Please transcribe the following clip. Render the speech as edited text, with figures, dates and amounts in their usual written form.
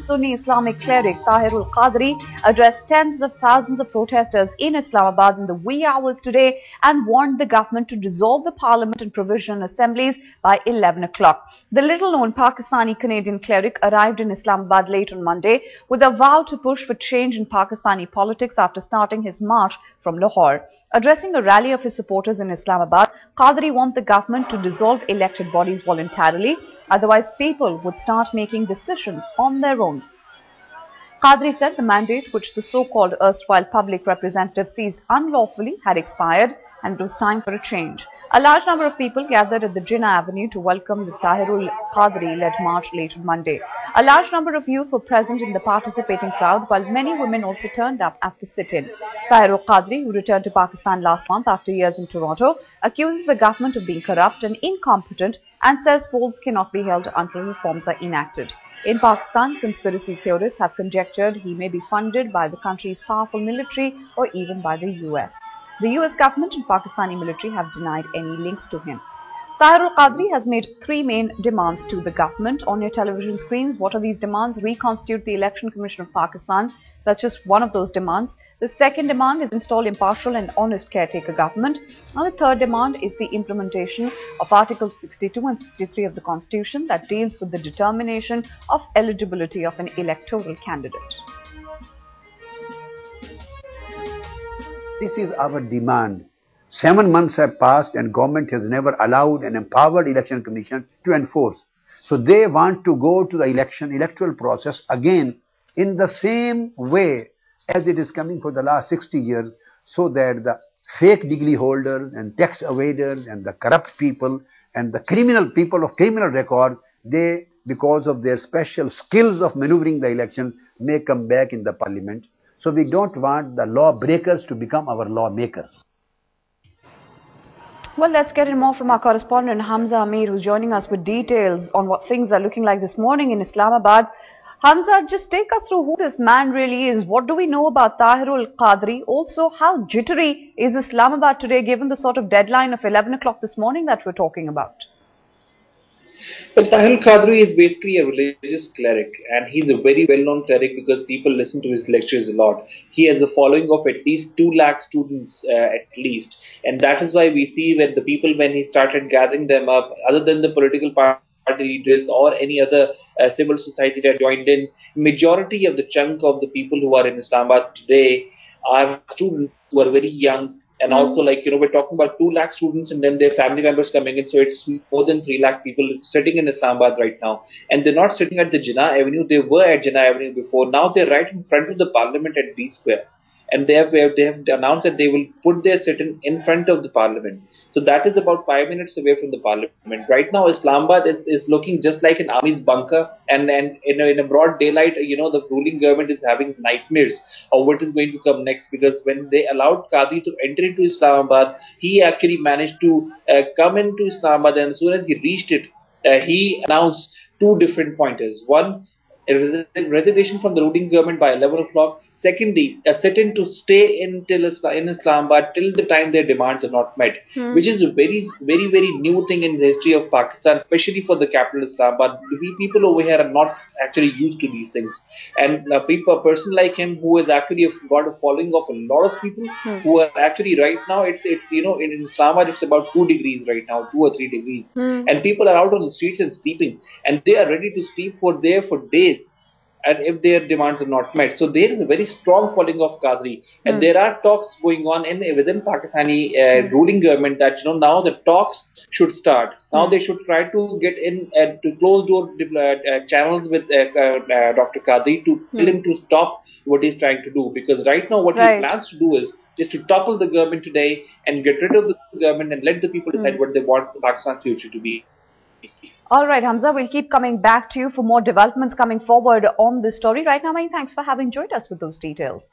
Sunni Islamic cleric Tahir-Ul-Qadri addressed tens of thousands of protesters in Islamabad in the wee hours today and warned the government to dissolve the parliament and provisional assemblies by 11 o'clock. The little-known Pakistani-Canadian cleric arrived in Islamabad late on Monday with a vow to push for change in Pakistani politics after starting his march from Lahore. Addressing a rally of his supporters in Islamabad, Quadri warned the government to dissolve elected bodies voluntarily, otherwise people would start making decisions on their own. Quadri said the mandate which the so-called erstwhile public representative seized unlawfully had expired and it was time for a change. A large number of people gathered at the Jinnah Avenue to welcome the Tahir-Ul-Qadri-led march late on Monday. A large number of youth were present in the participating crowd, while many women also turned up at the sit-in. Tahir-Ul-Qadri, who returned to Pakistan last month after years in Toronto, accuses the government of being corrupt and incompetent and says polls cannot be held until reforms are enacted. In Pakistan, conspiracy theorists have conjectured he may be funded by the country's powerful military or even by the US. The US government and Pakistani military have denied any links to him. Tahir-Ul-Qadri has made three main demands to the government. On your television screens, what are these demands? Reconstitute the Election Commission of Pakistan. That's just one of those demands. The second demand is install impartial and honest caretaker government. And the third demand is the implementation of Articles 62 and 63 of the Constitution that deals with the determination of eligibility of an electoral candidate. This is our demand. 7 months have passed and government has never allowed an empowered election commission to enforce. So they want to go to the electoral process again in the same way as it is coming for the last 60 years, so that the fake degree holders and tax evaders and the corrupt people and the criminal people of criminal records, they, because of their special skills of maneuvering the elections, may come back in the parliament. So we don't want the lawbreakers to become our lawmakers. Well, let's get in more from our correspondent Hamza Amir, who's joining us with details on what things are looking like this morning in Islamabad. Hamza, just take us through who this man really is. What do we know about Tahir-Ul-Qadri? Also, how jittery is Islamabad today, given the sort of deadline of 11 o'clock this morning that we're talking about? Well, Tahir-Ul-Qadri is basically a religious cleric, and he's a very well-known cleric because people listen to his lectures a lot. He has a following of at least 2 lakh students at least, and that is why we see when the people, when he started gathering them up, other than the political party leaders or any other civil society that joined in, majority of the chunk of the people who are in Islamabad today are students who are very young. And also, like, we're talking about 2 lakh students and then their family members coming in. So it's more than 3 lakh people sitting in Islamabad right now. And they're not sitting at the Jinnah Avenue. They were at Jinnah Avenue before. Now they're right in front of the parliament at D Square. And they have announced that they will put their sit-in in front of the parliament. So that is about 5 minutes away from the parliament. Right now, Islamabad is looking just like an army's bunker. And in a broad daylight, the ruling government is having nightmares of what is going to come next. Because when they allowed Qadri to enter into Islamabad, he actually managed to come into Islamabad. And as soon as he reached it, he announced 2 different pointers. One, a resignation from the ruling government by 11 o'clock. Secondly, a sit-in to stay in Islamabad till the time their demands are not met, which is a very, very, very new thing in the history of Pakistan, especially for the capital Islamabad. We people over here are not actually used to these things. And a person like him who has actually got a following of a lot of people who are actually right now, it's in Islamabad, it's about 2 degrees right now, 2 or 3 degrees. And people are out on the streets and sleeping. And they are ready to sleep for days. And if their demands are not met. So there is a very strong following of Qadri. And there are talks going on within Pakistani ruling government that, now the talks should start. Now they should try to get in to close door channels with Dr. Qadri to tell him to stop what he's trying to do. Because right now what he plans to do is to topple the government today and get rid of the government and let the people decide what they want Pakistan's future to be. All right, Hamza, we'll keep coming back to you for more developments coming forward on this story. Right now, many thanks for having joined us with those details.